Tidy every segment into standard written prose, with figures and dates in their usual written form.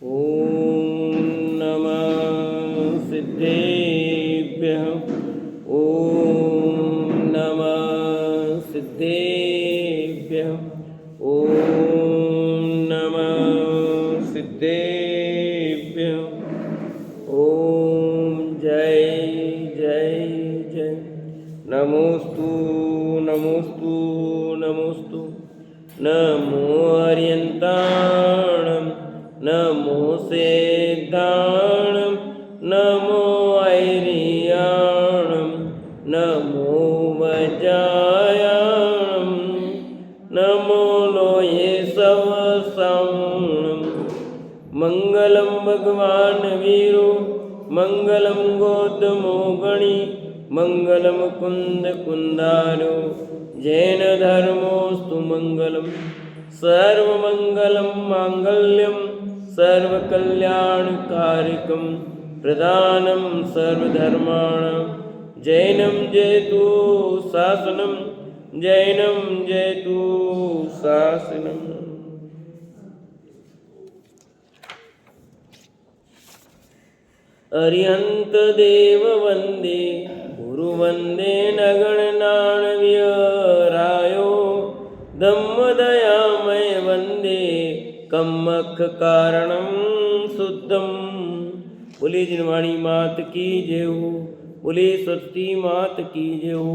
ॐ नमः सिद्धेभ्यः। ॐ नमः सिद्धेभ्यः। ॐ नमः सिद्धेभ्यः। ॐ जय जय जय। नमोस्तु नमोस्तु नमोस्तु। नमो अर्यन्ताणं नमो सेद्धाणं नमो ऐरियाणं नमो वज्रायाणं नमो लोये सवसाणं। मंगलम भगवान वीरो मंगलम गौतमो गणी मंगलम कुंद कुंदारो जैन धर्मोस्तु मंगलम। सर्वमंगलम मांगल्यम सर्वकल्याणकारिकं प्रदानं सर्वधर्माणां जैनं जयतु शासनं जैनं जयतु शासनम्। अरिहंत देव वंदे गुरु वंदे नगणनाणव्यरायो धम्मदयामय वंदे कम्मख कारणं शुद्धम। बोले जिनवाणी मात की जय हो। बोले सरस्वती मात की जय हो।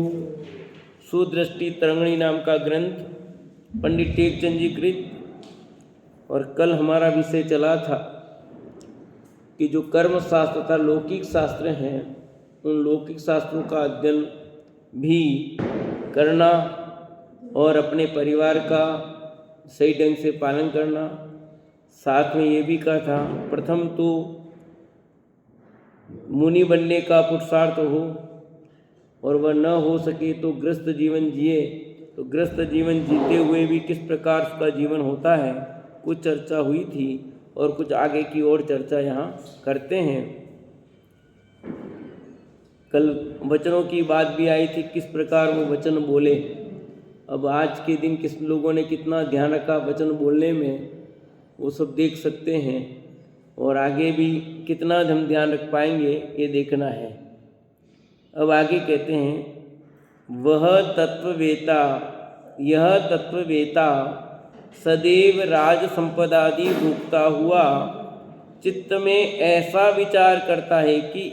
सुदृष्टि तरंगिणी नाम का ग्रंथ पंडित टेकचंद जी कृत। और कल हमारा विषय चला था कि जो कर्म शास्त्र तथा लौकिक शास्त्र हैं उन लौकिक शास्त्रों का अध्ययन भी करना और अपने परिवार का सही ढंग से पालन करना। साथ में ये भी कहा था प्रथम तो मुनि बनने का पुरुषार्थ हो और वह न हो सके तो गृहस्थ जीवन जिए। तो गृहस्थ जीवन जीते हुए भी किस प्रकार उसका जीवन होता है कुछ चर्चा हुई थी और कुछ आगे की ओर चर्चा यहाँ करते हैं। कल वचनों की बात भी आई थी किस प्रकार वो वचन बोले। अब आज के दिन किस लोगों ने कितना ध्यान रखा वचन बोलने में वो सब देख सकते हैं और आगे भी कितना हम ध्यान रख पाएंगे ये देखना है। अब आगे कहते हैं वह तत्ववेता यह तत्ववेता सदैव राज संपदादि भोगता हुआ चित्त में ऐसा विचार करता है कि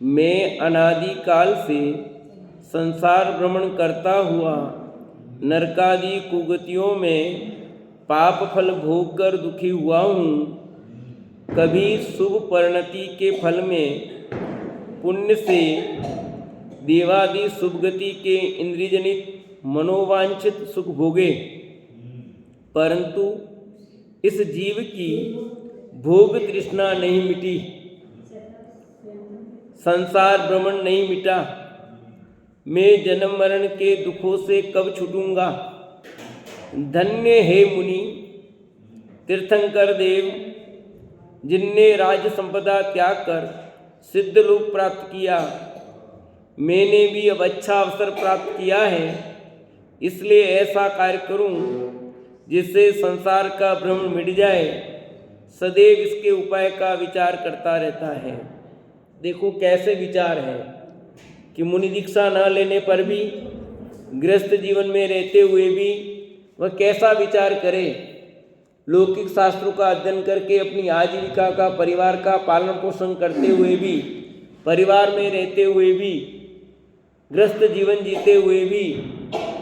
मैं अनादि काल से संसार भ्रमण करता हुआ नरकादि कुगतियों में पाप फल भोग कर दुखी हुआ हूँ। कभी शुभ परिणति के फल में पुण्य से देवादि शुभगति के इंद्रियजनित मनोवांछित सुख भोगे, परंतु इस जीव की भोग तृष्णा नहीं मिटी, संसार भ्रमण नहीं मिटा। मैं जन्म मरण के दुखों से कब छूटूंगा। धन्य है मुनि तीर्थंकर देव जिनने राज संपदा त्याग कर सिद्ध लोक प्राप्त किया। मैंने भी अब अच्छा अवसर प्राप्त किया है, इसलिए ऐसा कार्य करूं जिससे संसार का भ्रम मिट जाए। सदैव इसके उपाय का विचार करता रहता है। देखो कैसे विचार है कि मुनि दीक्षा न लेने पर भी गृहस्थ जीवन में रहते हुए भी वह कैसा विचार करे। लौकिक शास्त्रों का अध्ययन करके अपनी आजीविका का परिवार का पालन पोषण करते हुए भी परिवार में रहते हुए भी गृहस्थ जीवन जीते हुए भी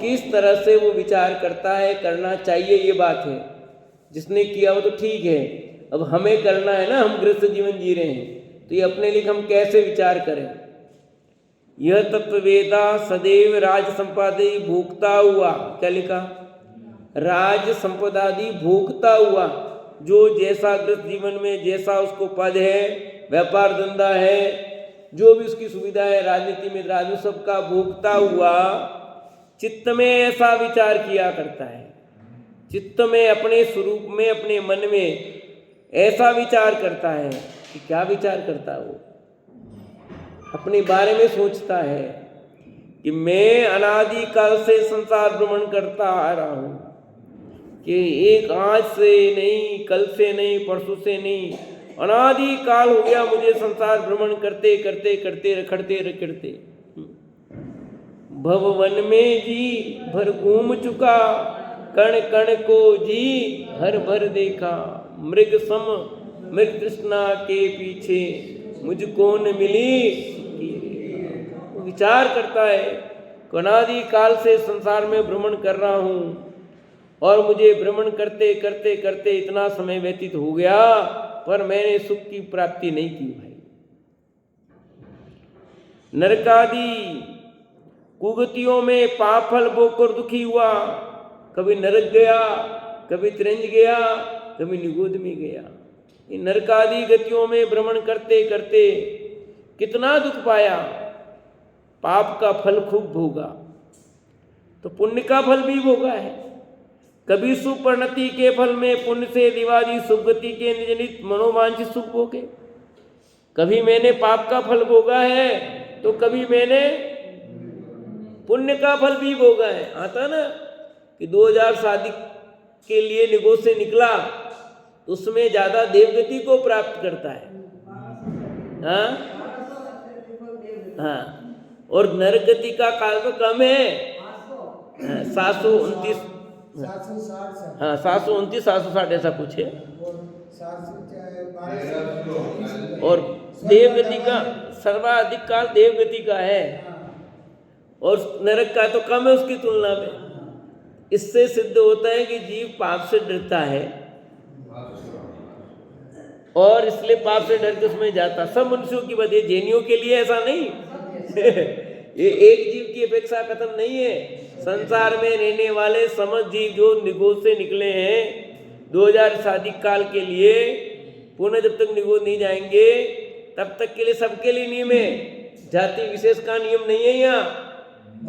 किस तरह से वो विचार करता है करना चाहिए ये बात है। जिसने किया वो तो ठीक है, अब हमें करना है ना, हम गृहस्थ जीवन जी रहे हैं तो ये अपने लिए हम कैसे विचार करें। यह तत्ववेदा सदैव राज संपादि भोगता हुआ, क्या लिखा, राज संपदादि भोगता हुआ। जो जैसा गृहस्थ जीवन में जैसा उसको पद है, व्यापार धंधा है, जो भी उसकी सुविधा है, राजनीति में राजू सबका भोगता हुआ चित्त में ऐसा विचार किया करता है। चित्त में अपने स्वरूप में अपने मन में ऐसा विचार करता है कि क्या विचार करता है वो अपने बारे में सोचता है कि मैं अनादि काल से संसार भ्रमण करता आ रहा हूँ, कि एक आज से नहीं, कल से नहीं, परसों से नहीं, अनादि काल हो गया मुझे संसार भ्रमण करते करते करते रखड़ते रखड़ते। भववन में जी भर घूम चुका, कण कण को जी हर भर देखा। मृग सम मृग तृष्णा के पीछे मुझको न मिली सुखी रेखा। वो विचार करता है, अनादि काल से संसार में भ्रमण कर रहा हूँ और मुझे भ्रमण करते करते करते इतना समय व्यतीत हो गया, पर मैंने सुख की प्राप्ति नहीं की भाई। नरकादि कुगतियों में पाप फल भोगकर दुखी हुआ, कभी नरक गया, कभी त्रिंज गया, कभी निगोद में गया। इन नरकादि गतियों में भ्रमण करते करते कितना दुख पाया, पाप का फल खूब भोगा, तो पुण्य का फल भी भोगा है। कभी सुपरिणति के फल में पुण्य से दिवादी सुगति के निजनित मनोवांछित सुख भोगे, कभी मैंने पाप का फल भोगा है तो कभी मैंने पुण्य का फल भी भोगा है। आता ना कि 2000 शादी के लिए निगोद से निकला, उसमें ज्यादा देवगति को प्राप्त करता है। हाँ हाँ, और नरगति का काल तो कम है, 729, हाँ 729 760 ऐसा कुछ है। और देवगति का सर्वाधिक काल देवगति का है, और नरक का तो कम है उसकी तुलना में। इससे सिद्ध होता है कि जीव पाप से डरता है और इसलिए पाप से डर के उसमें जाता। सब मनुष्यों की बात है, जैनियों के लिए ऐसा नहीं ये एक जीव की अपेक्षा खत्म नहीं है। संसार में रहने वाले समस्त जीव जो निगोद से निकले हैं 2000 शादी काल के लिए, पुनः जब तक निगोद नहीं जाएंगे तब तक के लिए सबके लिए नियम है। जाति विशेष का नियम नहीं है यहाँ,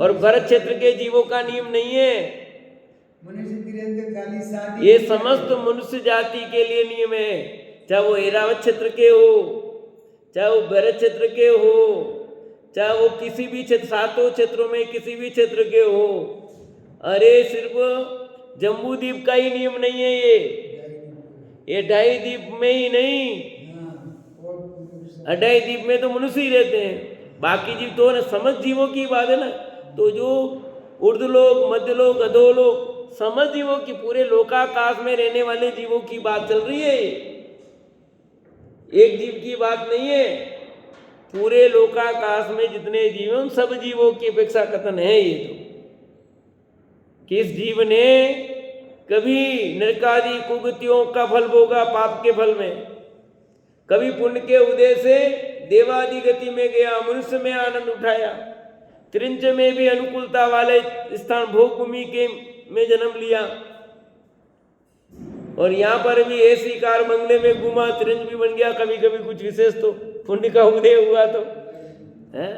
और भरत क्षेत्र के जीवों का नियम नहीं है। ये समस्त मनुष्य जाति के लिए नियम है, चाहे वो ऐरावत क्षेत्र के हो, चाहे वो भरत क्षेत्र के हो, चाहे वो किसी भी क्षेत्र, 7 क्षेत्रों में किसी भी क्षेत्र के हो। अरे सिर्फ जम्बू द्वीप का ही नियम नहीं है ये 2.5 द्वीप में ही नहीं, 2.5 द्वीप में तो मनुष्य ही रहते हैं, बाकी जीव तो ना समस्त जीवों की बात है ना। तो जो ऊर्ध्वलोक, मध्यलोक, अधोलोक, समस्त जीवों की, पूरे लोकाकाश में रहने वाले जीवों की बात चल रही है। एक जीव की बात नहीं है, पूरे लोकाकाश में जितने जीव हैं सब जीवों की अपेक्षा कथन है ये। तो किस जीव ने कभी नरकादि कुगतियों का फल भोगा पाप के फल में, कभी पुण्य के उदय से देवादि गति में गया, मनुष्य में आनंद उठाया, त्रिंज में भी अनुकूलता वाले स्थान भोग भूमि के में जन्म लिया, और यहाँ पर भी ऐसी कार बंगले में घुमा, त्रिंज भी बन गया कभी कभी कुछ विशेष तो पुण्य का उदय हुआ तो है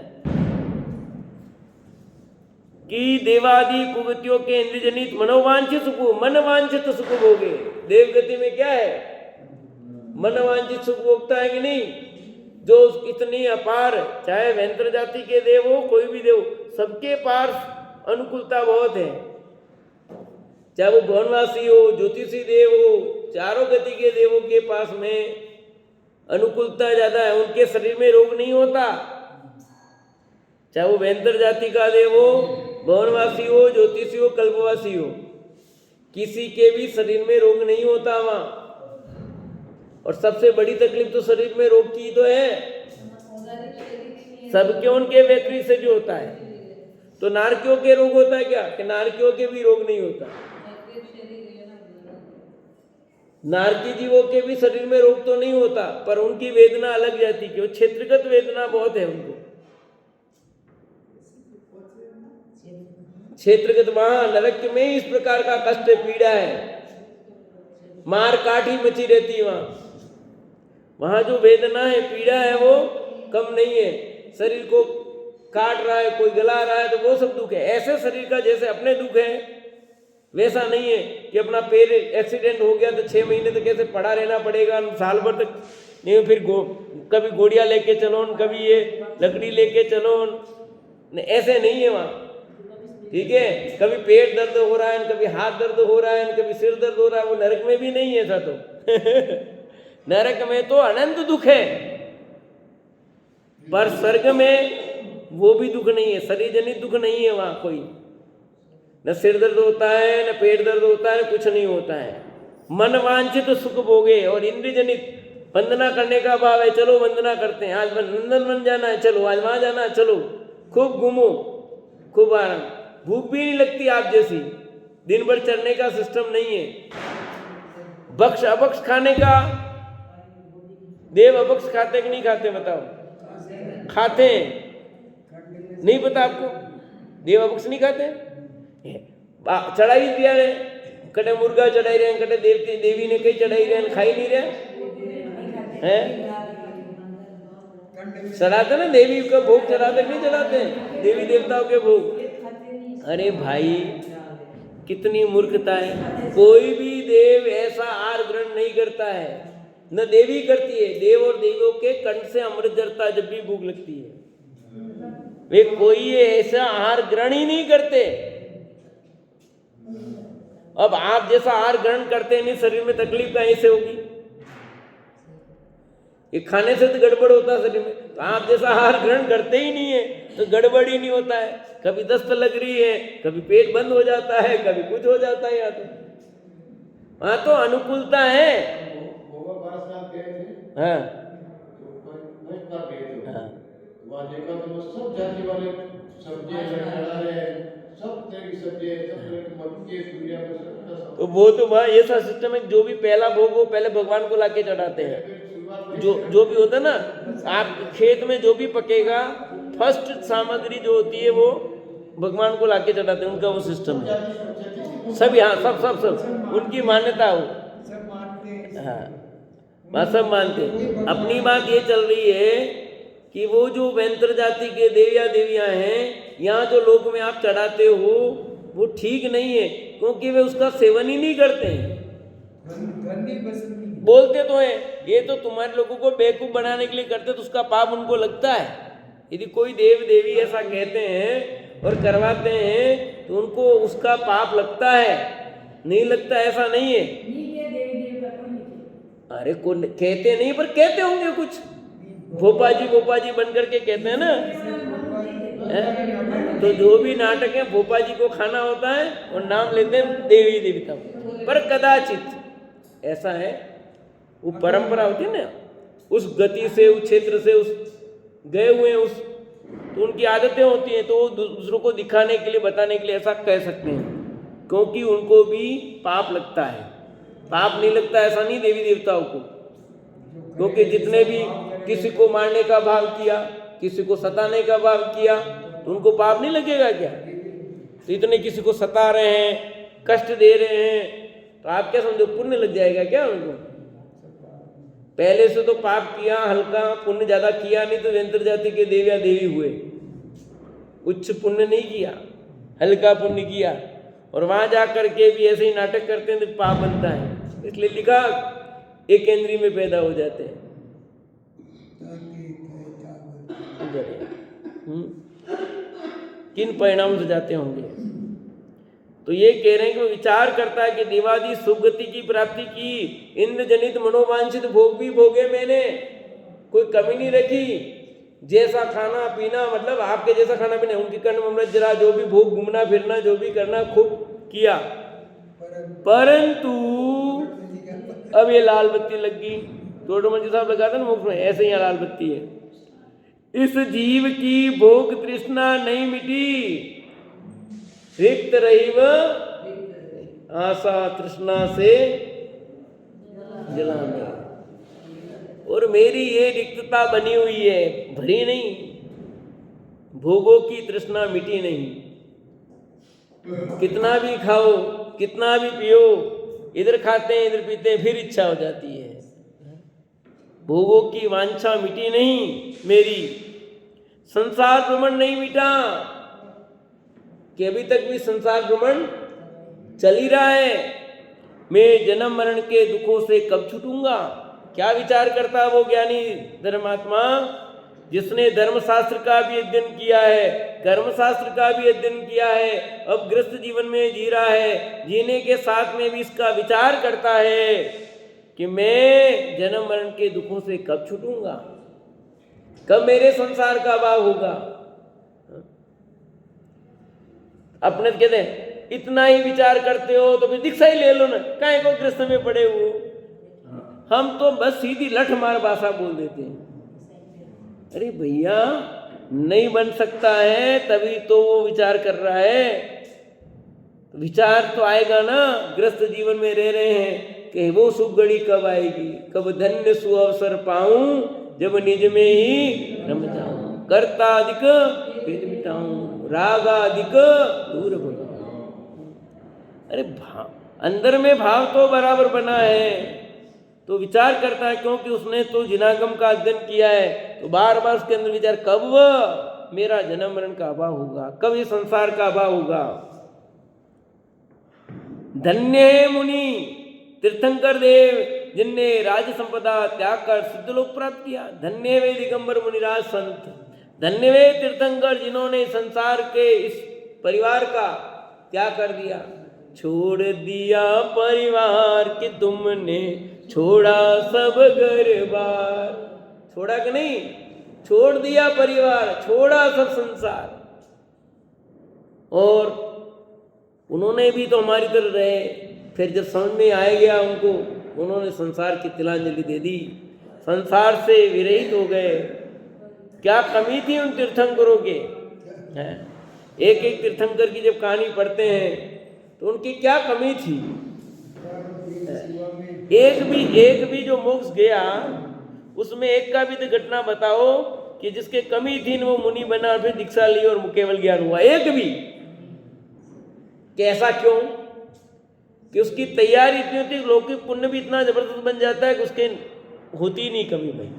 कि देवादि कुगतियों के इंद्रजनित मनोवांछित सुख, मनवांछित सुख भोगे। देवगति में क्या है, मनवांछित सुख भोगता है कि नहीं, जो इतनी अपार, चाहे वैंत्र जाति के देव हो, कोई भी देव, सबके पार अनुकूलता बहुत है, चाहे वो भवनवासी हो, ज्योतिषी देव हो, चारों गति के देवों के पास में अनुकूलता ज्यादा है, उनके शरीर में रोग नहीं होता। चाहे वो वैंत्र जाति का देव हो, भवनवासी हो, ज्योतिषी हो, कल्पवासी हो, किसी के भी शरीर में रोग नहीं होता वहां। और सबसे बड़ी तकलीफ तो शरीर में रोग की तो है, सबके उनके वैकृत से जो होता है। तो नारकियों के रोग होता है क्या, कि नारकियों के भी रोग नहीं होता, नारकी जीवों के भी शरीर में रोग तो नहीं होता, पर उनकी वेदना अलग जाती है, क्षेत्रगत वेदना बहुत है उनको, क्षेत्रगत। वहां नरक में इस प्रकार का कष्ट पीड़ा है, मार काट ही मची रहती है वहां जो वेदना है, पीड़ा है, वो कम नहीं है। शरीर को काट रहा है, कोई गला रहा है, तो वो सब दुख है। ऐसे शरीर का जैसे अपने दुख है, वैसा नहीं है कि अपना पैर एक्सीडेंट हो गया तो 6 महीने तक कैसे पड़ा रहना पड़ेगा, साल भर तक नहीं, फिर कभी गोड़िया लेके चलो, कभी ये लकड़ी लेके चलो, ऐसे नहीं है वहाँ। ठीक है, कभी पेट दर्द हो रहा है, कभी हाथ दर्द हो रहा है, कभी सिर दर्द हो रहा है, वो नरक में भी नहीं है ऐसा तो नरक में तो अनंत दुख है, पर स्वर्ग में वो भी दुख नहीं है, शरीर जनित दुख नहीं है वहां कोई, न सिर दर्द होता है, न पेट दर्द होता है, कुछ नहीं होता है। मन वांछित तो सुख भोगे, और इंद्रिय जनित वंदना करने का भाव है, चलो वंदना करते हैं, आज नंदनवन जाना है, चलो आज वहां जाना है, चलो खूब घूमो, खूब आराम, भूख भी नहीं लगती आप जैसी, दिन भर चलने का सिस्टम नहीं है। बख्श अबख्श खाने का, देव अबख्श खाते कि नहीं खाते बताओ? खाते नहीं पता आपको? देव अबख्श नहीं खाते? चढ़ाई दिया रे, कटे मुर्गा चढ़ाई रहे, कटे देवती देवी ने कई चढ़ाई रहे, खाई नहीं रहे हैं? चढ़ाते ना देवी का भोग, चढ़ाते नहीं चढ़ाते देवी देवताओं के भोग? अरे भाई कितनी मूर्खता है, कोई भी देव ऐसा आहार ग्रहण नहीं करता है, न देवी करती है। देव और देवियों के कंठ से अमृत झरता जब भी भूख लगती है, वे कोई ऐसा आहार ग्रहण ही नहीं करते। अब आप जैसा आहार ग्रहण करते नहीं, शरीर में तकलीफ कहीं से होगी? ये खाने से तो गड़बड़ होता है शरीर में, तो आप जैसा आहार ग्रहण करते ही नहीं है तो गड़बड़ ही नहीं होता है। कभी दस्त लग रही है, कभी पेट बंद हो जाता है, कभी कुछ हो जाता है, यहाँ तो अनुकूलता है। हाँ हाँ, वहाँ देखा तो सब जाति वाले सब्जियां चढ़ा रहे हैं, सब तरह की सब्जियां, सब तरह की मक्की, दुनिया में सब। तो वो तो वहाँ ऐसा सिस्टम है, जो भी पहला भोग हो पहले भगवान को लाके चढ़ाते हैं। जो भी होता है ना, आप खेत में जो भी पकेगा, फर्स्ट सामग्री जो होती है वो भगवान को लाके चढ़ाते हैं, उनका वो सिस्टम है। सब यहाँ सब उनकी मान्यता हो, हाँ बात सब मानते हैं। अपनी बात ये चल रही है कि वो जो वैंतर जाति के देविया देवियाँ हैं, यहाँ जो लोक में आप चढ़ाते हो वो ठीक नहीं है, क्योंकि वे उसका सेवन ही नहीं करते हैं। बोलते तो हैं, ये तो तुम्हारे लोगों को बेवकूफ बनाने के लिए करते, तो उसका पाप उनको लगता है। यदि कोई देव देवी ऐसा कहते हैं और करवाते हैं तो उनको उसका पाप लगता है, नहीं लगता ऐसा नहीं है। अरे को कहते नहीं, पर कहते होंगे कुछ, भोपा जी बन करके कहते हैं ना, तो जो भी नाटक है भोपा जी को खाना होता है और नाम लेते हैं देवी देवता, पर कदाचित ऐसा है, वो परंपरा होती है ना, उस गति से, उस क्षेत्र से, उस गए हुए उस, तो उनकी आदतें होती हैं, तो वो दूसरों को दिखाने के लिए, बताने के लिए ऐसा कह सकते हैं, क्योंकि उनको भी पाप लगता है। पाप नहीं लगता ऐसा नहीं देवी देवताओं को, क्योंकि जितने भी किसी को मारने का भाव किया, किसी को सताने का भाव किया, तो उनको पाप नहीं लगेगा क्या? तो इतने किसी को सता रहे हैं, कष्ट दे रहे हैं, तो आप क्या समझो पुण्य लग जाएगा क्या उनको? पहले से तो पाप किया हल्का, पुण्य ज्यादा किया नहीं, तो वैंतर जाति के देविया देवी हुए। उच्च पुण्य नहीं किया, हल्का पुण्य किया, और वहां जा करके भी ऐसे ही नाटक करते हैं तो पाप बनता है। इसलिए लिखा एक इंद्रिय में पैदा हो जाते हैं। किन परिणाम से जाते होंगे? तो ये कह रहे हैं कि विचार करता है कि देवादि सुगति की प्राप्ति की, इंद्र जनित मनोवांछित भोग भी भोगे मैंने, कोई कमी नहीं रखी। जैसा खाना पीना, मतलब आपके जैसा खाना पीना, उनके कर्ण अमृत जरा, जो भी भोग, घूमना फिरना, जो भी करना खूब किया, परंतु अब ये लाल बत्ती लग गई। टोडोमल जी साहब लगाते ना मुख में, ऐसे ही लाल बत्ती है। इस जीव की भोग तृष्णा नहीं मिटी, रिक्त रही वह आशा तृष्णा से जलाने, और मेरी ये रिक्तता बनी हुई है, भरी नहीं, भोगों की तृष्णा मिटी नहीं। कितना भी खाओ, कितना भी पियो, इधर खाते हैं इधर पीते हैं, फिर इच्छा हो जाती है। भोगों की वांछा मिटी नहीं मेरी, संसार भ्रमण नहीं मिटा, कि अभी तक भी संसार भ्रमण चल ही रहा है। मैं जन्म मरण के दुखों से कब छूटूंगा? क्या विचार करता वो ज्ञानी धर्मात्मा जिसने धर्मशास्त्र का भी अध्ययन किया है, कर्मशास्त्र का भी अध्ययन किया है, अब गृहस्थ जीवन में जी रहा है, जीने के साथ में भी इसका विचार करता है कि मैं जन्म मरण के दुखों से कब छूटूंगा, कब मेरे संसार का अभाव होगा। अपने कहते हैं इतना ही विचार करते हो तो फिर दीक्षा ही ले लो ना, काहे को गृहस्थ में पड़े हो। हम तो बस सीधी लठ मार भाषा बोल देते हैं। अरे भैया नहीं बन सकता है तभी तो वो विचार कर रहा है। विचार तो आएगा ना, गृहस्थ जीवन में रह रहे हैं कि वो सुख घड़ी कब आएगी, कब धन्य सुअवसर पाऊं, जब निज में ही रम जाऊं, कर्ता अधिक भेद मिटाऊं, राग अधिक दूर भगाऊं। अरे अंदर में भाव तो बराबर बना है, तो विचार करता है क्योंकि उसने तो जिनागम का अध्ययन किया है, तो बार बार उसके अंदर विचार कब मेरा जन्म मरण का अभाव होगा, कब ये संसार का अभाव होगा। धन्य है मुनि तीर्थंकर देव जिनने राज संपदा त्याग कर सिद्ध लोक प्राप्त किया। धन्य वे दिगंबर मुनिराज संत, धन्य वे तीर्थंकर जिन्होंने संसार के इस परिवार का त्याग कर दिया। छोड़ दिया परिवार कि तुमने छोड़ा सब घर बार, छोड़ा कि नहीं, छोड़ दिया परिवार, छोड़ा सब संसार। और उन्होंने भी तो हमारी तरह रहे, फिर जब समझ में आ गया उनको, उन्होंने संसार की तिलांजलि दे दी, संसार से विरहित हो गए। क्या कमी थी उन तीर्थंकरों के, एक एक तीर्थंकर की जब कहानी पढ़ते हैं तो उनकी क्या कमी थी। एक भी जो मोक्ष गया उसमें एक का भी तो घटना बताओ कि जिसके कमी थी वो मुनि बना, फिर दीक्षा ली और केवल ज्ञान हुआ, एक भी। कैसा क्यों कि उसकी तैयारी इतनी होती है, लौकिक पुण्य भी इतना जबरदस्त बन जाता है कि उसके होती नहीं कमी भाई,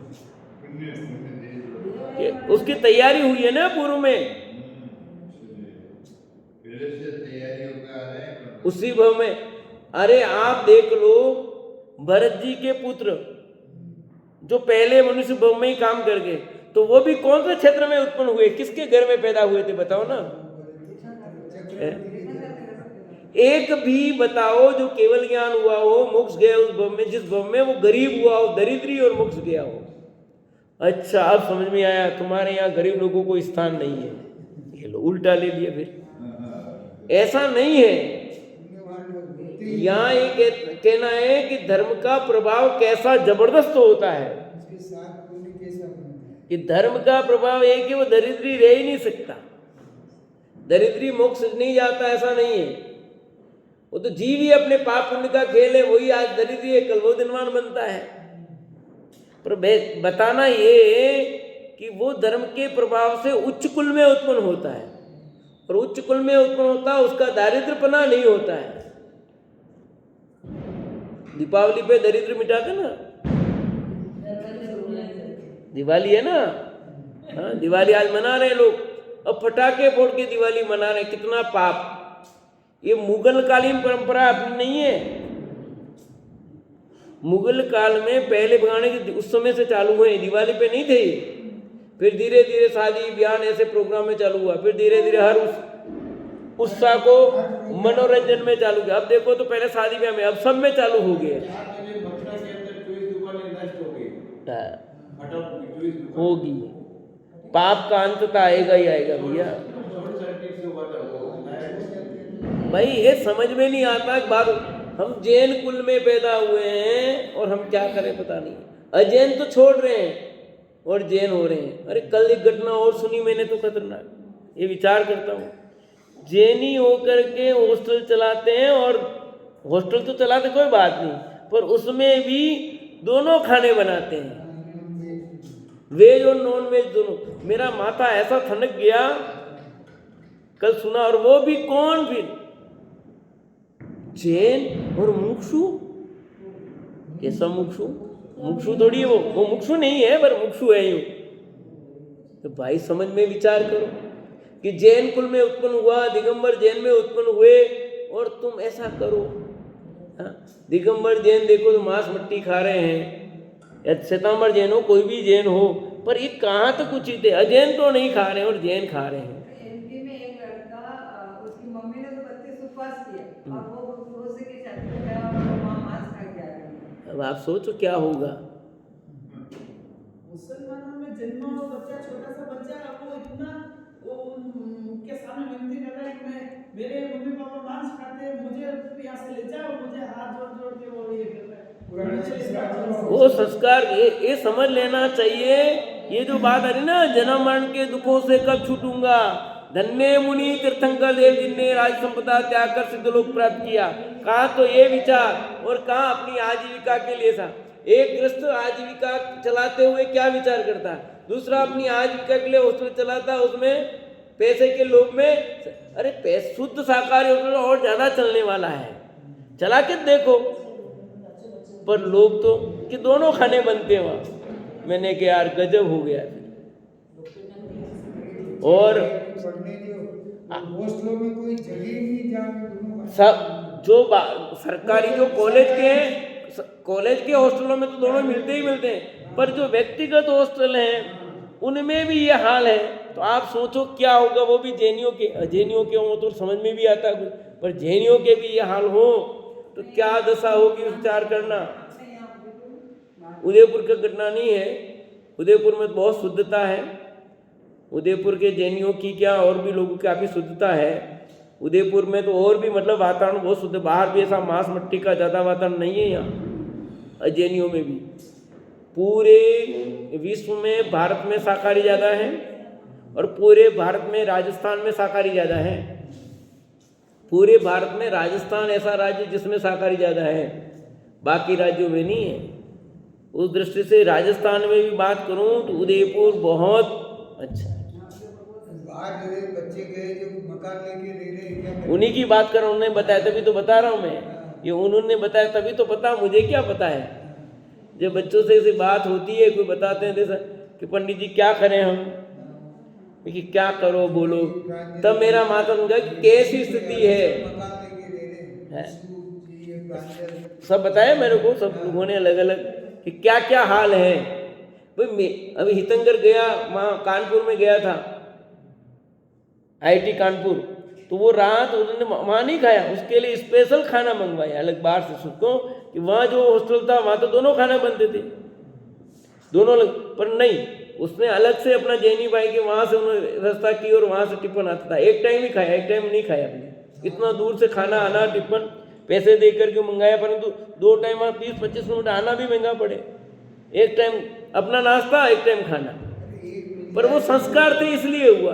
कि उसकी तैयारी हुई है ना पूर्व में, उसी भाव में। अरे आप देख लो भरत जी के पुत्र जो पहले मनुष्य भाव में ही काम कर गए, तो वो भी कौन से क्षेत्र में उत्पन्न हुए, किसके घर में पैदा हुए थे बताओ ना। एक भी बताओ जो केवल ज्ञान हुआ हो, मोक्ष गया उस भव में, जिस भव में वो गरीब हुआ हो, दरिद्री और मोक्ष गया हो। अच्छा अब समझ में आया, तुम्हारे यहाँ गरीब लोगों को स्थान नहीं है, ये लो उल्टा ले लिया। फिर ऐसा नहीं है, यहाँ ये कहना है कि धर्म का प्रभाव कैसा जबरदस्त होता है, कि धर्म का प्रभाव है कि वो दरिद्री रह ही नहीं सकता, दरिद्री मोक्ष नहीं जाता, ऐसा नहीं है। वो तो जीव ही अपने पाप पुण्य का खेल है, वही आज दरिद्री है कल वो धनवान बनता है। पर बताना ये कि वो धर्म के प्रभाव से उच्च कुल में उत्पन्न होता है, और उच्च कुल में उत्पन्न होता है उसका दारिद्र्यपना नहीं होता है। दीपावली पे दरिद्र मिटाते ना, दिवाली है ना, हाँ दिवाली आज मना रहे लोग, अब पटाखे फोड़ के दिवाली मना रहे, कितना पाप। ये मुगल कालीन परंपरा अपनी नहीं है, मुगल काल में पहले भगाने की उस समय से चालू हुए, दिवाली पे नहीं थे। फिर धीरे धीरे शादी ब्याह ऐसे प्रोग्राम में चालू हुआ, फिर धीरे धीरे हर उत्साह को मनोरंजन में चालू किया। अब देखो तो पहले शादी ब्याह में, अब सब में चालू हो गया, होगी। पाप का अंत तो आएगा ही आएगा भैया। भाई ये समझ में नहीं आता एक बात, हम जैन कुल में पैदा हुए हैं और हम क्या करें पता नहीं, अजैन तो छोड़ रहे हैं और जैन हो रहे हैं। अरे कल एक घटना और सुनी मैंने तो खतरनाक, ये विचार करता हूँ, जैनी होकर के हॉस्टल चलाते हैं, और हॉस्टल तो चलाते कोई बात नहीं, पर उसमें भी दोनों खाने बनाते हैं, वेज और नॉन वेज दोनों। मेरा माथा ऐसा ठनक गया कल सुना, और वो भी कौन, फिर जैन और मुमुक्षु। कैसा मुमुक्षु, मुमुक्षु थोड़ी है वो मुमुक्षु नहीं है, पर मुमुक्षु है यूं। तो भाई समझ में विचार करो कि जैन कुल में उत्पन्न हुआ, दिगंबर जैन में उत्पन्न हुए, और तुम ऐसा करो। हाँ दिगंबर जैन देखो तो मांस मट्टी खा रहे हैं, या श्वेतांबर जैन हो, कोई भी जैन हो, पर ये कहाँ तक उचित है? अजैन तो नहीं खा रहे हैं और जैन खा रहे हैं। एमपी में एक लड़का, उसकी मम्मी ने तो 32 उपवास किए और वो रोजे के छाती में गया और वो वहाँ मांस खा के आ गया। अब आप सोचो क्या होगा। मुसलमानों में जन्मा हुआ बच्चा, छोटा सा बच्चा, वो इतना वो उनके सामने विनती कर रहा है कि मैं, मेरे मम्मी पापा मांस खाते हैं, मुझे यहाँ से ले जाओ, मुझे हाथ जोड़ जोड़ के वो ये कर रहा है। वो संस्कार ये समझ लेना चाहिए। ये जो बात आ रही ना, जन्म मरण के दुखों से कब छूटूंगा, धन्य मुनि तीर्थंकर देव जिनने राज संपदा त्याग कर सिद्धलोक प्राप्त किया। कहा तो ये विचार और कहा अपनी आजीविका के लिए था। एक गृहस्थ आजीविका चलाते हुए क्या विचार करता है, दूसरा अपनी आजीविका के लिए होटल चलाता है, उसमें पैसे के लोभ में। अरे पैसे शुद्ध शाकाहारी होटल और ज्यादा चलने वाला है, चला के देखो। पर लोग तो कि दोनों खाने बनते हैं वहाँ। मैंने कहा यार गजब हो गया। और हॉस्टलों में कोई जगह नहीं जहाँ सब जो सरकारी जो कॉलेज के हॉस्टलों में तो दोनों मिलते ही मिलते हैं, पर जो व्यक्तिगत हॉस्टल हैं उनमें भी ये हाल है। तो आप सोचो क्या होगा। वो भी जैनियों के हो तो समझ में भी आता है, पर जैनियों के भी ये हाल हो तो क्या दशा होगी, विचार करना। उदयपुर का घटना नहीं है, उदयपुर में बहुत शुद्धता है। उदयपुर के जैनियों की क्या और भी लोगों की काफ़ी शुद्धता है। उदयपुर में तो और भी मतलब वातावरण बहुत शुद्ध, बाहर भी ऐसा मांस मट्टी का ज़्यादा वातावरण नहीं है यहाँ। जैनियों में भी पूरे विश्व में भारत में शाकाहारी ज़्यादा है और पूरे भारत में राजस्थान में शाकाहारी ज़्यादा है। पूरे भारत में राजस्थान ऐसा राज्य जिसमें शाकाहारी ज़्यादा है, बाकी राज्यों में नहीं है। उस दृष्टि से राजस्थान में भी बात करूं तो उदयपुर बहुत अच्छा है। आज बच्चे गए जो मकान लेके ले रहे, उन्हीं की बात कर रहा हूं, उन्होंने बताया तभी तो बता रहा हूं मैं। ये उन्होंने बताया तभी तो पता, मुझे क्या पता है। जब बच्चों से ऐसी बात होती है, कोई बताते हैं जैसा कि पंडित जी क्या करें हम, कि क्या करो बोलो, तब मेरा माता उनका कैसी स्थिति है। सब बताया मेरे को, सब लोगों ने अलग अलग कि क्या क्या हाल है। भाई अभी हितंगर गया, वहाँ कानपुर में गया था, IIT कानपुर, तो वो रात उन्होंने वहाँ नहीं खाया, उसके लिए स्पेशल खाना मंगवाया अलग बाहर से सबको, कि वहाँ जो हॉस्टल था वहाँ तो दोनों खाना बनते थे, दोनों अलग। पर नहीं, उसने अलग से अपना जैनी भाई के वहाँ से उन्होंने व्यवस्था की और वहाँ से टिफिन आता था। एक टाइम ही खाया, एक टाइम नहीं खाया अपने। इतना दूर से खाना आना, टिफिन पैसे दे करके मंगाया, परंतु 2 टाइम 20-25 मिनट आना भी महंगा पड़े। एक टाइम अपना नाश्ता, एक टाइम खाना, पर वो संस्कार थे इसलिए हुआ।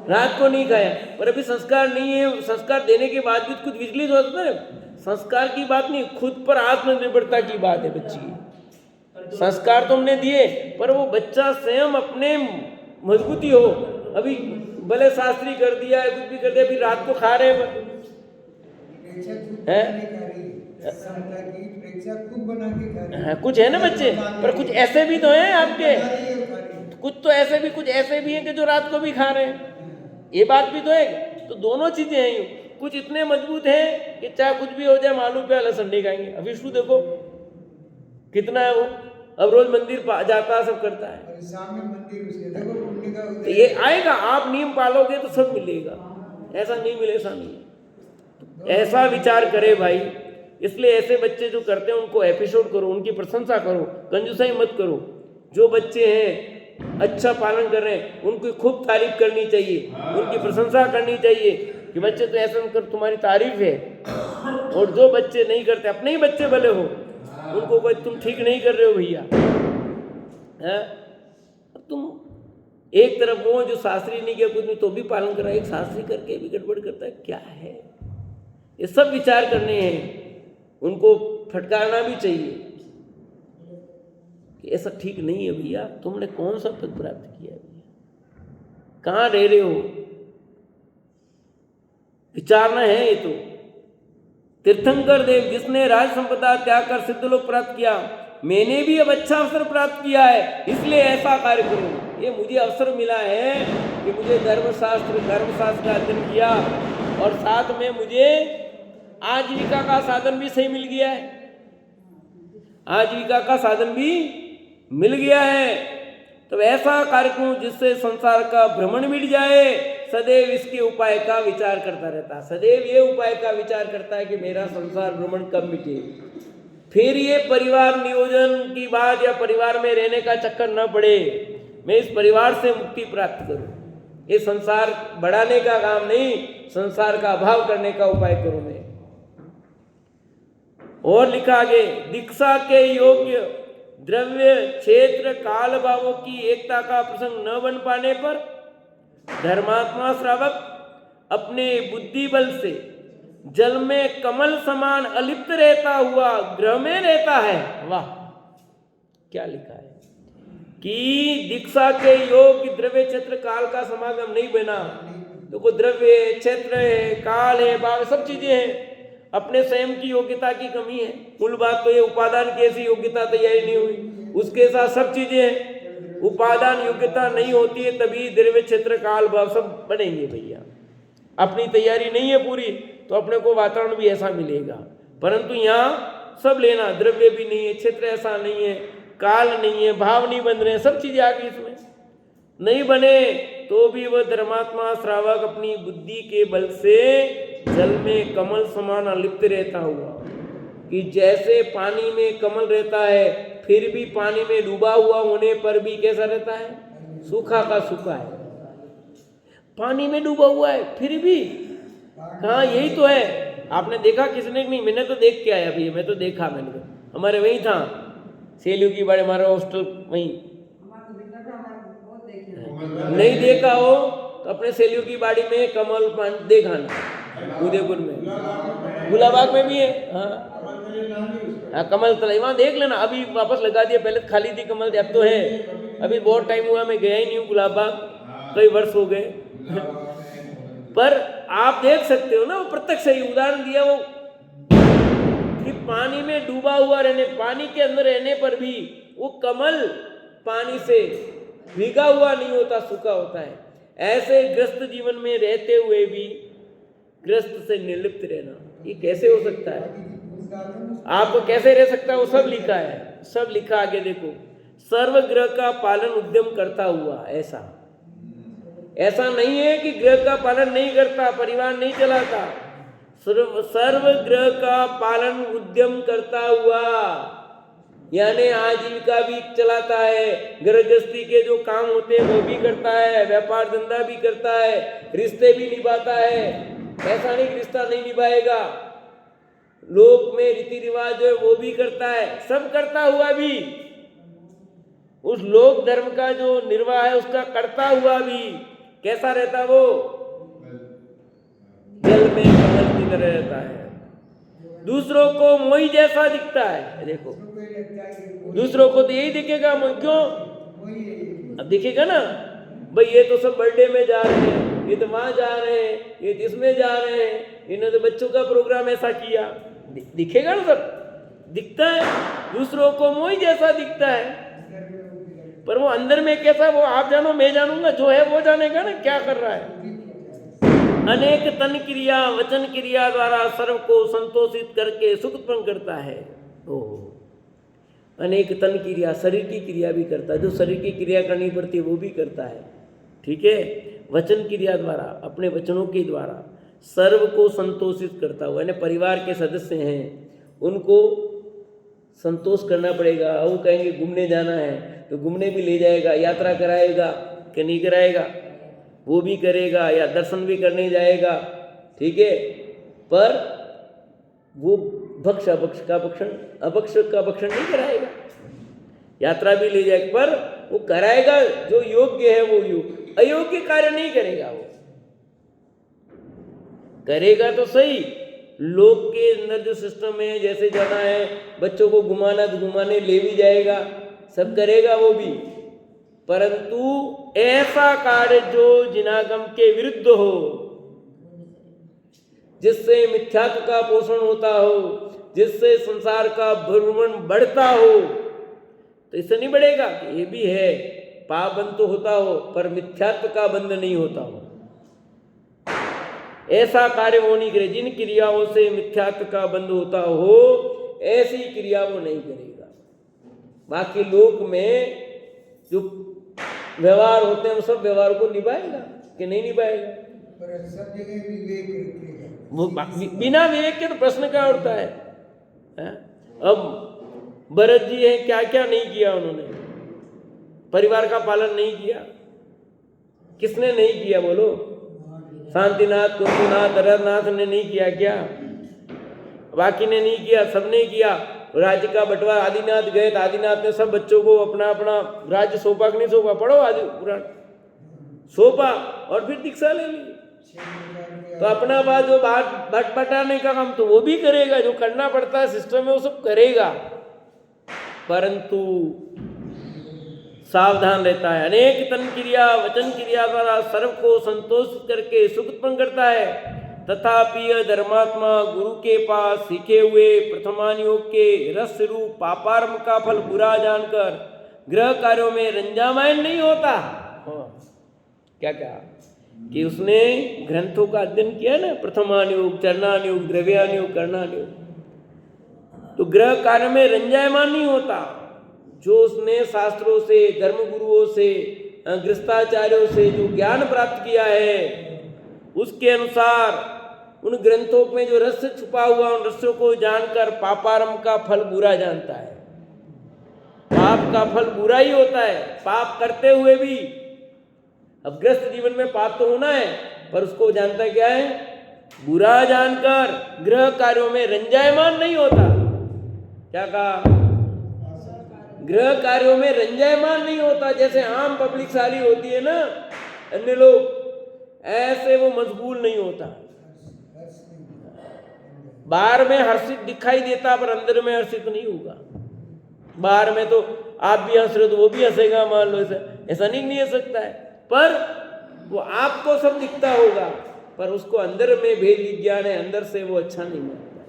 रात को नहीं खाया, पर अभी संस्कार नहीं है। संस्कार देने के बाद भी कुछ विचलित होता है। संस्कार की बात नहीं, खुद पर आत्मनिर्भरता की बात है बच्ची की। संस्कार तो हमने दिए, पर वो बच्चा स्वयं अपने मजबूती हो। अभी भले शास्त्री कर दिया है, कुछ भी कर दिया, अभी रात को खा रहे हैं कुछ है ना बच्चे, पर कुछ ऐसे भी तो हैं आपके, कुछ तो ऐसे भी, कुछ ऐसे भी हैं कि जो रात को भी खा रहे हैं। ये बात भी तो है। तो दोनों चीजें हैं यूं। कुछ इतने मजबूत हैं कि चाहे कुछ भी हो जाए, मालूम पे लहसुन नहीं खाएंगे। अब विष्णु देखो कितना है वो, अब रोज मंदिर जाता है, सब करता है। सामने मंदिर उसके देखो पुण्य का तो ये आएगा, आप नियम पालोगे तो सब मिलेगा, ऐसा नहीं मिले, ऐसा नहीं। ऐसा विचार करे भाई। इसलिए ऐसे बच्चे जो करते हैं उनको एपिसोड करो, उनकी प्रशंसा करो, कंजूसाई मत करो। जो बच्चे हैं अच्छा पालन कर रहे हैं उनकी खूब तारीफ करनी चाहिए, उनकी प्रशंसा करनी चाहिए कि बच्चे तो ऐसा कर, तुम्हारी तारीफ है। और जो बच्चे नहीं करते, अपने ही बच्चे भले हो, उनको कोई तुम ठीक नहीं कर रहे हो भैया, है तुम एक तरफ वो जो शास्त्री नहीं किया कुछ नहीं तो भी पालन कर रहा है, एक शास्त्री करके भी गड़बड़ करता है, क्या है। ये सब विचार करने हैं, उनको फटकारना भी चाहिए कि ऐसा ठीक नहीं है भैया। तुमने कौन सा पद प्राप्त किया है भैया, कहाँ रह रहे हो, विचारना है। ये तो तीर्थंकर देव जिसने राज संपदा त्याग कर सिद्धलोक प्राप्त किया, मैंने भी अब अच्छा अवसर प्राप्त किया है, इसलिए ऐसा कार्य करूँ। ये मुझे अवसर मिला है कि मुझे धर्मशास्त्र का अध्ययन किया और साथ में मुझे आजीविका का साधन भी सही मिल गया है। आजीविका का साधन भी मिल गया है। तो ऐसा कार्य करूं जिससे संसार का भ्रमण मिट जाए। सदैव इसके उपाय का विचार करता रहता है, सदैव ये उपाय का विचार करता है कि मेरा संसार भ्रमण कब मिटे। फिर ये परिवार नियोजन की बात या परिवार में रहने का चक्कर न पड़े, मैं इस परिवार से मुक्ति प्राप्त करूं। ये संसार बढ़ाने का काम नहीं, संसार का अभाव करने का उपाय करूं मैं। और लिखा आगे, दीक्षा के योग्य द्रव्य क्षेत्र काल भावों की एकता का प्रसंग न बन पाने पर धर्मात्मा श्रावक अपने बुद्धि बल से जल में कमल समान अलिप्त रहता हुआ ग्रह में रहता है। वाह, क्या लिखा है कि दीक्षा के योग्य द्रव्य क्षेत्र काल का समागम नहीं बना। देखो, द्रव्य क्षेत्र है, काल है, भाव, सब चीजें हैं। अपने स्वयं की योग्यता की कमी है। मूल बात तो ये उपादान की ऐसी योग्यता तैयारी नहीं हुई, उसके साथ सब चीजें हैं। उपादान योग्यता नहीं होती है तभी द्रव्य क्षेत्र काल भाव सब बनेंगे भैया। अपनी तैयारी नहीं है पूरी तो अपने को वातावरण भी ऐसा मिलेगा। परंतु यहाँ सब लेना, द्रव्य भी नहीं है, क्षेत्र ऐसा नहीं है, काल नहीं है, भाव नहीं बन रहे, सब चीजें आ गई इसमें। नहीं बने तो भी वह धर्मात्मा श्रावक अपनी बुद्धि के बल से जल में कमल समान अलिप्त रहता हुआ, कि जैसे पानी में कमल रहता है फिर भी पानी में डूबा हुआ होने पर भी कैसा रहता है, सूखा का सूखा है। पानी में डूबा हुआ है फिर भी, हाँ यही तो है। आपने देखा किसने नहीं? मैंने तो देख के आया भैया, मैं तो देखा, मैंने तो हमारे वहीं था सेलू की बाड़े, हमारा हॉस्टल वहीं। नहीं देखा हो तो अपने सेलियों की बाड़ी में कमल पान देखा ना, उदयपुर में, गुलाबाग में भी है। हाँ, कमल तलाई वहाँ देख लेना। अभी वापस लगा दिया, पहले खाली थी कमल, अब तो है। अभी बहुत टाइम हुआ, मैं गया ही नहीं हूँ गुलाबाग, कई वर्ष हो गए। पर आप देख सकते हो ना, वो प्रत्यक्ष ही उदाहरण दिया वो कि पानी में डूबा हुआ रहने, पानी के अंदर रहने पर भी वो कमल पानी से भीगा हुआ नहीं होता, सूखा होता है। ऐसे ग्रस्त जीवन में रहते हुए भी ग्रस्त से निर्लिप्त रहना, ये कैसे हो सकता है? आपको कैसे रह सकता है? वो सब लिखा है, सब लिखा आगे देखो। सर्वग्रह का पालन उद्यम करता हुआ, ऐसा नहीं है कि ग्रह का पालन नहीं करता, परिवार नहीं चलाता। सर्वग्रह का पालन उद्यम करता हुआ, यानी आजीविका भी चलाता है, गृहस्थी के जो काम होते हैं वो भी करता है, व्यापार धंधा भी करता है, रिश्ते भी निभाता है। ऐसा नहीं कि रिश्ता नहीं निभाएगा, लोक में रीति रिवाज जो है वो भी करता है। सब करता हुआ भी उस लोक धर्म का जो निर्वाह है उसका करता हुआ भी कैसा रहता, वो जल में कमल की तरह रहता है। दूसरों को मोही जैसा दिखता है। देखो, दूसरों को तो यही दिखेगा, क्यों? अब दिखेगा ना भाई, ये तो सब बर्थडे में जा रहे हैं, ये तो वहां जा रहे हैं, ये इसमें जा रहे हैं, इन्होंने तो बच्चों का प्रोग्राम ऐसा किया, दिखेगा ना, सब दिखता है। दूसरों को मोही जैसा दिखता है, पर वो अंदर में कैसा, वो आप जानो, मैं जानूंगा, जो है वो जानेगा ना क्या कर रहा है। अनेक तन क्रिया वचन क्रिया द्वारा सर्व को संतोषित करके सुख उत्पन्न करता है। अनेक तन क्रिया, शरीर की क्रिया भी करता है, जो शरीर की क्रिया करनी पड़ती है वो भी करता है, ठीक है। वचन क्रिया द्वारा, अपने वचनों के द्वारा सर्व को संतोषित करता हुआ, यानी परिवार के सदस्य हैं उनको संतोष करना पड़ेगा। वो कहेंगे घूमने जाना है तो घूमने भी ले जाएगा, यात्रा कराएगा कि नहीं कराएगा, वो भी करेगा, या दर्शन भी करने जाएगा, ठीक है। पर वो भक्ष अभक्ष का भक्षण नहीं कराएगा, यात्रा भी ले जाएगा, पर वो कराएगा जो योग्य है, वो योग, अयोग्य कार्य नहीं करेगा। वो करेगा तो सही, लोक के अंदर जो सिस्टम है, जैसे जाना है बच्चों को घुमाना तो घुमाने ले भी जाएगा, सब करेगा वो भी, परंतु ऐसा कार्य जो जिनागम के विरुद्ध हो, जिससे मिथ्यात्व का पोषण होता हो, जिससे संसार का भ्रमण बढ़ता हो, तो इससे नहीं बढ़ेगा। ये भी है, पाप बंध तो होता हो पर मिथ्यात्व का बंध नहीं होता हो, ऐसा कार्य वो नहीं करे। जिन क्रियाओं से मिथ्यात्व का बंध होता हो ऐसी क्रिया वो नहीं करेगा। बाकी लोक में जो व्यवहार होते हैं वो सब व्यवहार को निभाएगा कि नहीं निभाएगा? पर सब जगह विवेक रखेगा। वो बिना विवेक के तो प्रश्न क्या उठता है? हैं? अब भरत जी है, क्या क्या नहीं किया उन्होंने? परिवार का पालन नहीं किया। किसने नहीं किया बोलो? शांतिनाथ, कुंतीनाथ, अरनाथ ने नहीं किया क्या? बाकी ने नहीं किया, सबने किया। राज्य का बंटवारा आदिनाथ गए तो आदिनाथ ने सब बच्चों को अपना अपना राज्य सौंपा कि नहीं सौंपा? पढ़ो आदि पुराण, सौंपा और फिर दीक्षा ले ली। तो अपना बात जो बट बटाने का काम तो वो भी करेगा, जो करना पड़ता है सिस्टम में वो सब करेगा, परंतु सावधान रहता है। अनेक तन क्रिया वचन क्रिया द्वारा सर्व को संतोषित करके सुख उत्पन्न करता है। तथापि यह धर्मात्मा गुरु के पास सीखे हुए प्रथमान योग के रस रूप पापारम का फल बुरा जानकर ग्रह कार्यों में रंजामायन नहीं होता। क्या क्या कि उसने ग्रंथों का अध्ययन किया ना, प्रथमान योग, चरणान योग, द्रव्यान योग, कर्णान योग, तो ग्रह कार्य में रंजायमान नहीं होता। जो उसने शास्त्रों से, धर्म गुरुओं से, गृहस्थाचार्यों से जो ज्ञान प्राप्त किया है उसके अनुसार उन ग्रंथों में जो रहस्य छुपा हुआ उन रहस्यों को जानकर पापारम का फल बुरा जानता है। पाप का फल बुरा ही होता है, पाप करते हुए भी। अब ग्रस्त जीवन में पाप तो होना है, पर उसको जानता क्या है? बुरा जानकर ग्रह कार्यों में रंजायमान नहीं होता। क्या कहा? ग्रह कार्यों में रंजायमान नहीं होता। जैसे आम पब्लिक सारी होती है ना, अन्य लोग, ऐसे वो मशगूल नहीं होता। बाहर में हर्षित दिखाई देता पर अंदर में हर्षित नहीं होगा। बाहर में तो आप भी हंस रहे हो तो वो भी हंसेगा, मान लो ऐसा नहीं हंस सकता है, पर वो आपको सब दिखता होगा, पर उसको अंदर में भेद विज्ञान है, अंदर से वो अच्छा नहीं मानता है।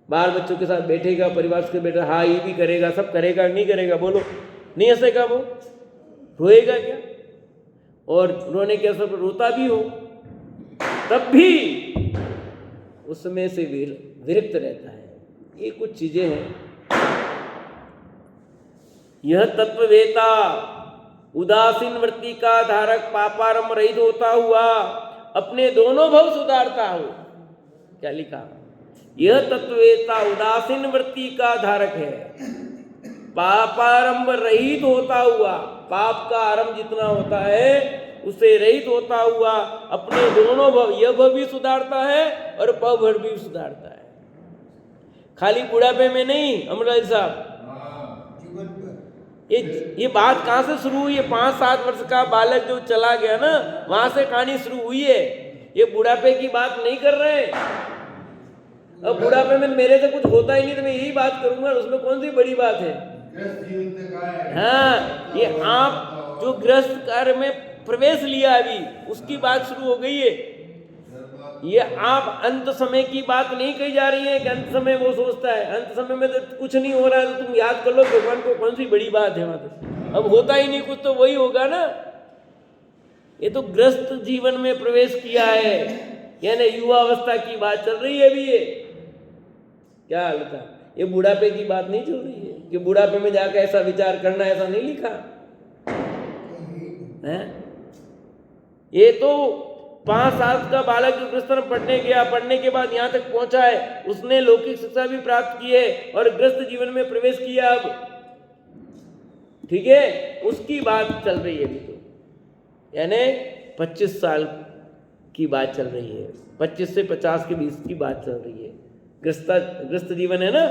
बाल बच्चों के साथ बैठेगा, परिवार के बैठा, हाँ ये भी करेगा, सब करेगा, नहीं करेगा, बोलो नहीं हंसेगा, वो रोएगा क्या? और रोने के असर पर रोता भी हो तब भी उसमें से विरक्त रहता है। ये कुछ चीजें हैं। यह तत्ववेता उदासीन वृत्ति का धारक पापारम रहित होता हुआ अपने दोनों भव सुधारता हो। क्या लिखा? यह तत्ववेता उदासीन वृत्ति का धारक है, पापारंभ रहित होता हुआ, पाप का आरंभ जितना होता है उसे रहित होता हुआ अपने दोनों भव, यह भव भी सुधारता है और पव भव भी सुधारता है। खाली बुढ़ापे में नहीं। अमरलाल साहब, जीवन पर ये बात कहाँ से शुरू हुई है? 5-7 वर्ष का बालक जो चला गया ना, वहां से कहानी शुरू हुई है। ये बुढ़ापे की बात नहीं कर रहे हैं। अब बुढ़ापे में मेरे से कुछ होता ही नहीं तो मैं यही बात करूंगा, उसमें कौन सी बड़ी बात है? हाँ, ये आप जो गृहस्थ कार्य में प्रवेश लिया अभी, उसकी बात शुरू हो गई है। ये आप अंत समय की बात नहीं कही जा रही है कि अंत समय वो सोचता है, अंत समय में तो कुछ नहीं हो रहा है तो तुम याद कर लो भगवान को, कौन सी बड़ी बात है वहां तो। अब होता ही नहीं कुछ तो वही होगा ना। ये तो ग्रस्त जीवन में प्रवेश किया है, यानी युवावस्था की बात चल रही है अभी। ये क्या हाल था? ये बुढ़ापे की बात नहीं चल रही है कि बुढ़ापे में जाकर ऐसा विचार करना, ऐसा नहीं लिखा है। ये तो 5 साल का बालक जो ग्रस्त पढ़ने गया, पढ़ने के बाद यहाँ तक पहुंचा है, उसने लौकिक शिक्षा भी प्राप्त की है और ग्रस्त जीवन में प्रवेश किया अब, ठीक है, उसकी बात चल रही है अभी तो। यानी 25 साल की बात चल रही है, 25 से 50 के बीच की बात चल रही है। ग्रस्त जीवन है ना,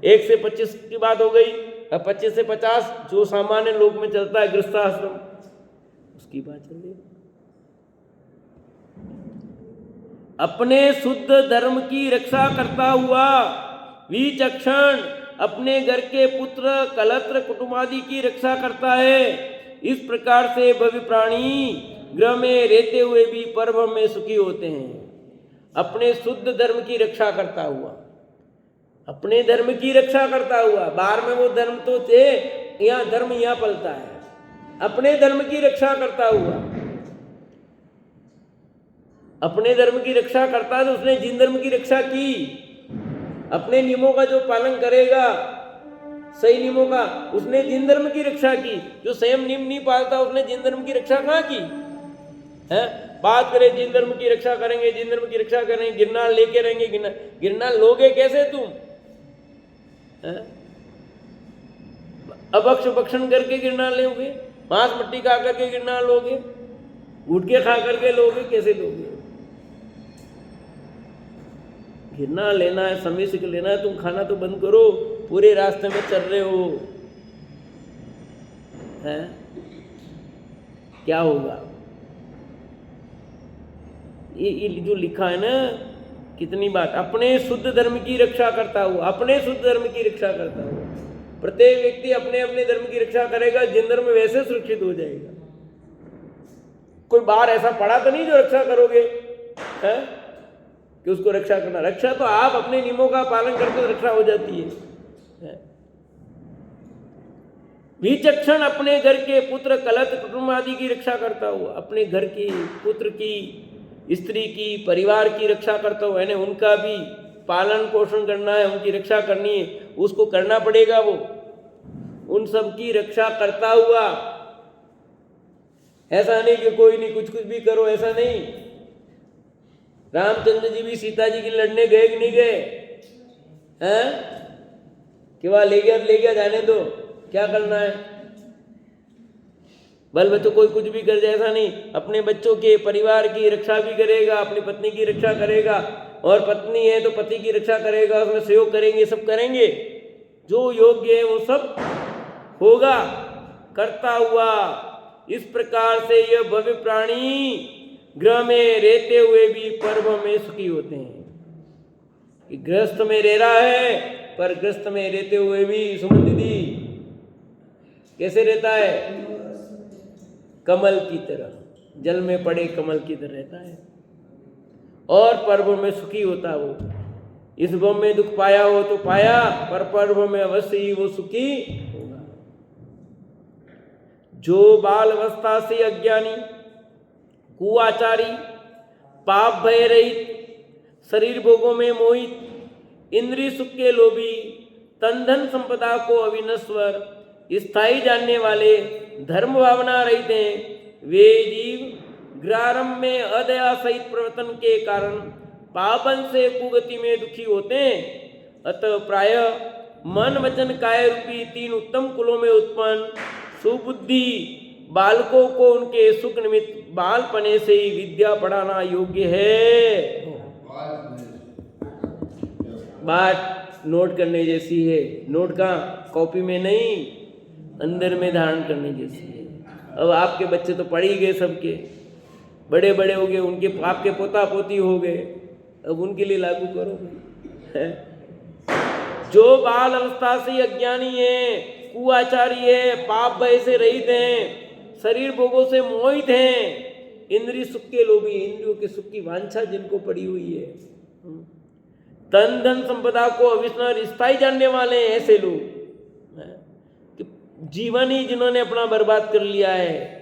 1 से 25 की बात हो गई। अब 25 से 50 जो सामान्य लोक में चलता है गृहस्थाश्रम, उसकी बात चल रही है। अपने शुद्ध धर्म की रक्षा करता हुआ विचक्षण अपने घर के पुत्र कलत्र कुटुंबादि की रक्षा करता है। इस प्रकार से भव्य प्राणी ग्रह में रहते हुए भी परब्रह्म में सुखी होते हैं। अपने शुद्ध धर्म की रक्षा करता हुआ, अपने धर्म की रक्षा करता हुआ, बाहर में वो धर्म तो थे, यहाँ धर्म यहाँ पलता है। अपने धर्म की रक्षा करता हुआ, अपने धर्म की रक्षा करता है तो उसने जिन धर्म की रक्षा की, अपने नियमों का जो पालन करेगा, सही नियमों का। उसने जिन धर्म की रक्षा की, जो संयम नियम नहीं पालता उसने जिन धर्म की रक्षा कहाँ की है। बात करें जिन धर्म की रक्षा करेंगे, जिन धर्म की रक्षा करेंगे, गिरनार लेके रहेंगे, गिरनार लोगे कैसे तुम है? अभक्ष भक्षण करके गिरनार लोगे, मांस मट्टी खा करके गिरनार लोगे, गुटके खा करके लोगे, कैसे लोगे। गिरनार लेना है, समय से लेना है, तुम खाना तो बंद करो, पूरे रास्ते में चल रहे हो है, क्या होगा। ये जो लिखा है ना, कितनी बात, अपने शुद्ध धर्म की रक्षा करता हुआ, अपने शुद्ध धर्म की रक्षा करता हुआ, प्रत्येक व्यक्ति अपने अपने धर्म की रक्षा करेगा, जिन धर्म वैसे सुरक्षित हो जाएगा। कोई बाहर ऐसा पड़ा तो नहीं जो रक्षा करोगे है कि उसको रक्षा करना। रक्षा तो आप अपने नियमों का पालन करते हो, रक्षा हो जाती है। विचक्षण अपने घर के पुत्र कलत कुटुंब आदि की रक्षा करता हुआ, अपने घर की, पुत्र की, स्त्री की, परिवार की रक्षा करता हुआ, यानी उनका भी पालन पोषण करना है, उनकी रक्षा करनी है, उसको करना पड़ेगा। वो उन सब की रक्षा करता हुआ, ऐसा नहीं कि कोई नहीं कुछ भी करो, ऐसा नहीं। रामचंद्र जी भी सीता जी की लड़ने गए कि नहीं गए हैं कि वह ले गया जाने दो, क्या करना है। बल बच्चों कोई कुछ भी कर जाए, ऐसा नहीं। अपने बच्चों के परिवार की रक्षा भी करेगा, अपनी पत्नी की रक्षा करेगा, और पत्नी है तो पति की रक्षा करेगा, उसमें सहयोग करेंगे, सब करेंगे, जो योग्य है वो सब होगा करता हुआ। इस प्रकार से यह भव्य प्राणी गृह में रहते हुए भी पर्व में सुखी होते हैं। कि गृहस्थ में रह रहा है, पर गृहस्थ में रहते हुए भी सुमन दीदी कैसे रहता है, कमल की तरह, जल में पड़े कमल की तरह रहता है, और पर्व में सुखी होता है। वो इस भव में दुख पाया हो तो पाया, पर पर्व में अवश्य ही वो सुखी होगा। जो बाल अवस्था से अज्ञानी, कुआचारी, पाप भय रहित, शरीर भोगों में मोहित, इंद्रिय सुख के लोभी, तन धन संपदा को अविनश्वर स्थायी जानने वाले, धर्म भावना रहित हैं, वे जीव ग्रारंभ में अदया सहित प्रवर्तन के कारण पापन से कुगति में दुखी होते हैं। अतः प्राय मन वचन काय रूपी 3 उत्तम कुलों में उत्पन्न सुबुद्धि बालकों को उनके सुख निमित्त बालपने से ही विद्या पढ़ाना योग्य है। बात नोट करने जैसी है, नोट का कॉपी में नहीं, अंदर में धारण करने जैसी है। अब आपके बच्चे तो पढ़ ही गए, सबके बड़े बड़े हो गए, उनके आपके पोता पोती हो गए, अब उनके लिए लागू करो है? जो बाल अवस्था से अज्ञानी है, कुआचारी है, पाप भय से रहित हैं, शरीर भोगों से मोहित हैं, इंद्रिय सुख के लोभी, इंद्रियों के सुख की वांछा जिनको पड़ी हुई है, तन धन संपदा को अविस्मरण स्थायी जानने वाले हैं, ऐसे लोग कि जीवन ही जिन्होंने अपना बर्बाद कर लिया है।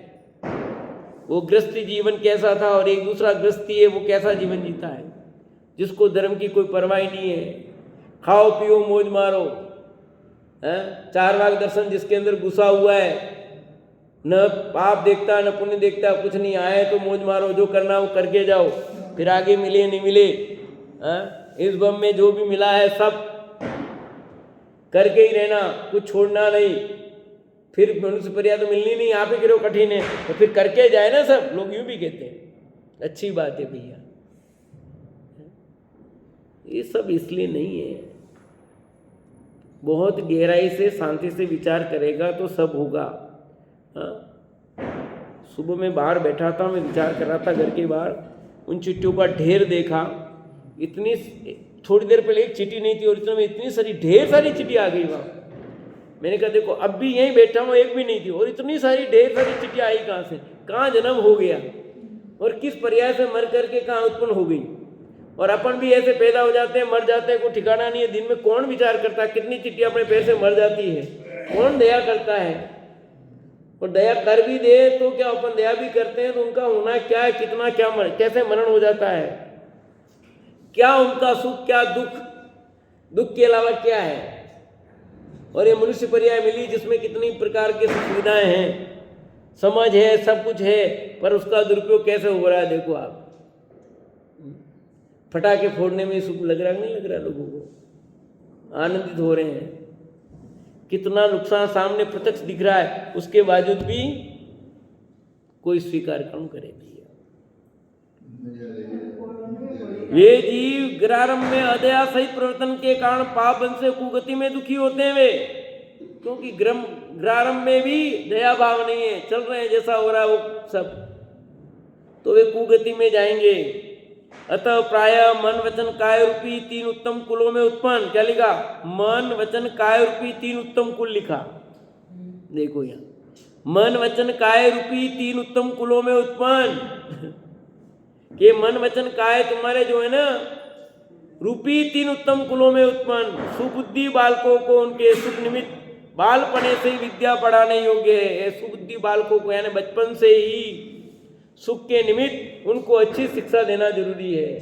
वो गृहस्थी जीवन कैसा था और एक दूसरा गृहस्थी है वो कैसा जीवन जीता है, जिसको धर्म की कोई परवाह नहीं है, खाओ पियो मौज मारो है। 4 वाक दर्शन जिसके अंदर घुसा हुआ है, न पाप देखता न पुण्य देखता, कुछ नहीं, आए तो मौज मारो, जो करना वो करके जाओ, फिर आगे मिले नहीं मिले है? इस भव में जो भी मिला है सब करके ही रहना, कुछ छोड़ना नहीं। फिर मनुष्य पर्याय तो मिलनी नहीं, आप ही गिरो कठिन है, तो फिर करके जाए ना सब। लोग यूं भी कहते हैं, अच्छी बात है भैया। ये सब इसलिए नहीं है, बहुत गहराई से शांति से विचार करेगा तो सब होगा। सुबह में बाहर बैठा था, मैं विचार कर रहा था घर के बाहर, उन चिट्ठियों का ढेर देखा। इतनी थोड़ी देर पहले एक चिट्ठी नहीं थी और इतने में इतनी सारी ढेर सारी चिट्ठी आ गई वहाँ। मैंने कहा देखो अब भी यहीं बैठा हूँ, एक भी नहीं थी और इतनी सारी ढेर सारी चिट्ठी आई कहाँ से, कहाँ जन्म हो गया और किस पर्याय से मर करके कहाँ उत्पन्न हो गई। और अपन भी ऐसे पैदा हो जाते हैं, मर जाते हैं, कोई ठिकाना नहीं है। दिन में कौन विचार करता है कितनी चिट्ठी अपने पैर से मर जाती है, कौन दया करता है। और दया कर भी दे तो क्या, अपन दया भी करते हैं तो उनका होना क्या है, कितना क्या कैसे मरण हो जाता है, क्या उनका सुख क्या दुख, दुख के अलावा क्या है। और ये मनुष्य पर्याय मिली जिसमें कितनी प्रकार की सुविधाएं हैं, समझ है, सब कुछ है, पर उसका दुरुपयोग कैसे हो रहा है देखो आप। फटाके फोड़ने में सुख लग रहा नहीं लग रहा, लोगों को आनंदित हो रहे हैं। कितना नुकसान सामने प्रत्यक्ष दिख रहा है, उसके बावजूद भी कोई स्वीकार कौन करे भैया। वे जीव ग्रारंभ में अदया सहित प्रवर्तन के कारण पाप वंश से कुगति में दुखी होते हैं वे, क्योंकि ग्रारंभ में भी दया भाव नहीं है, चल रहे हैं जैसा हो रहा है वो सब, तो वे कुगति में जाएंगे। अतः प्राय मन वचन काय रूपी 3 उत्तम कुलों में उत्पन्न, क्या लिखा, मन वचन काय रूपी 3 उत्तम कुल लिखा, देखो यहाँ, मन वचन काय रूपी 3 उत्तम कुलों में उत्पन्न के मन वचन काय तुम्हारे जो है ना रूपी 3 उत्तम कुलों में उत्पन्न। सुबुद्धि बालकों को उनके सुख निमित्त बालपने से ही विद्या पढ़ाने योग्य है। सुबुद्धि बालकों को यानी बचपन से ही सुख के निमित्त उनको अच्छी शिक्षा देना जरूरी है।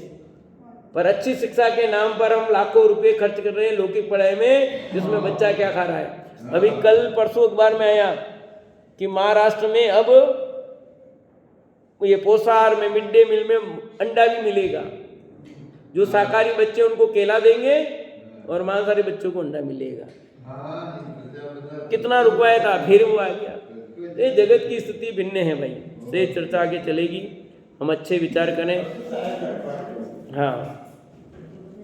पर अच्छी शिक्षा के नाम पर हम लाखों रुपए खर्च कर रहे हैं लौकिक पढ़ाई में, जिसमें बच्चा क्या खा रहा है। अभी कल परसों अखबार में आया कि महाराष्ट्र में अब ये पोषाहार में, मिड डे मील में अंडा भी मिलेगा। जो शाकाहारी बच्चे उनको केला देंगे और मांसाहारी बच्चों को अंडा मिलेगा। कितना रुपया था, फिर वो आ गया। ये जगत की स्थिति भिन्न है भाई, से चर्चा आगे चलेगी, हम अच्छे विचार करें। हाँ।